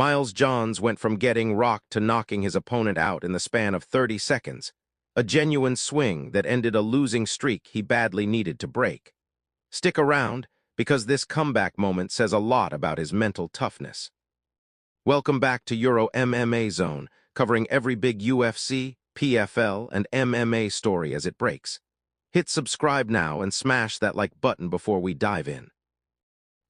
Miles Johns went from getting rocked to knocking his opponent out in the span of 30 seconds, a genuine swing that ended a losing streak he badly needed to break. Stick around, because this comeback moment says a lot about his mental toughness. Welcome back to Euro MMA Zone, covering every big UFC, PFL, and MMA story as it breaks. Hit subscribe now and smash that like button before we dive in.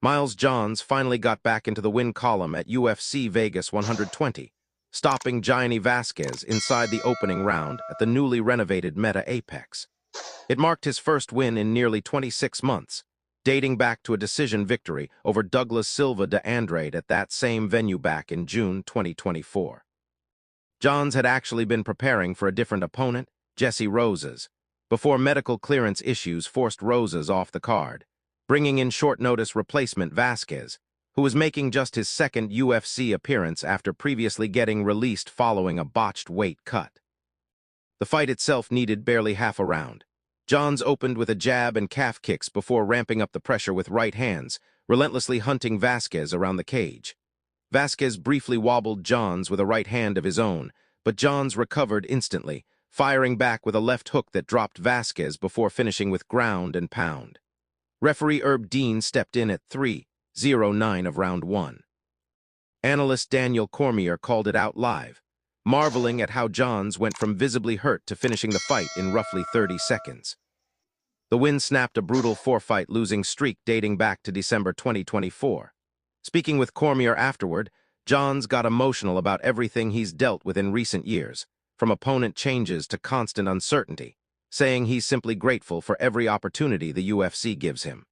Miles Johns finally got back into the win column at UFC Vegas 120, stopping Gianni Vasquez inside the opening round at the newly renovated Meta Apex. It marked his first win in nearly 26 months, dating back to a decision victory over Douglas Silva de Andrade at that same venue back in June 2024. Johns had actually been preparing for a different opponent, Jesse Rosas, before medical clearance issues forced Rosas off the card, bringing in short-notice replacement Vasquez, who was making just his second UFC appearance after previously getting released following a botched weight cut. The fight itself needed barely half a round. Johns opened with a jab and calf kicks before ramping up the pressure with right hands, relentlessly hunting Vasquez around the cage. Vasquez briefly wobbled Johns with a right hand of his own, but Johns recovered instantly, firing back with a left hook that dropped Vasquez before finishing with ground and pound. Referee Herb Dean stepped in at 3:09 of round 1. Analyst Daniel Cormier called it out live, marveling at how Johns went from visibly hurt to finishing the fight in roughly 30 seconds. The win snapped a brutal four-fight losing streak dating back to December 2024. Speaking with Cormier afterward, Johns got emotional about everything he's dealt with in recent years, from opponent changes to constant uncertainty, saying he's simply grateful for every opportunity the UFC gives him.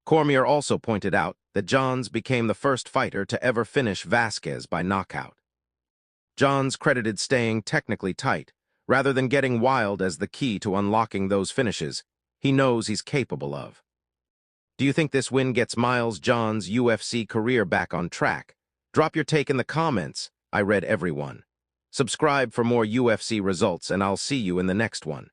Cormier also pointed out that Johns became the first fighter to ever finish Vasquez by knockout. Johns credited staying technically tight, rather than getting wild as the key to unlocking those finishes he knows he's capable of. Do you think this win gets Miles Johns' UFC career back on track? Drop your take in the comments. I read everyone. Subscribe for more UFC results, and I'll see you in the next one.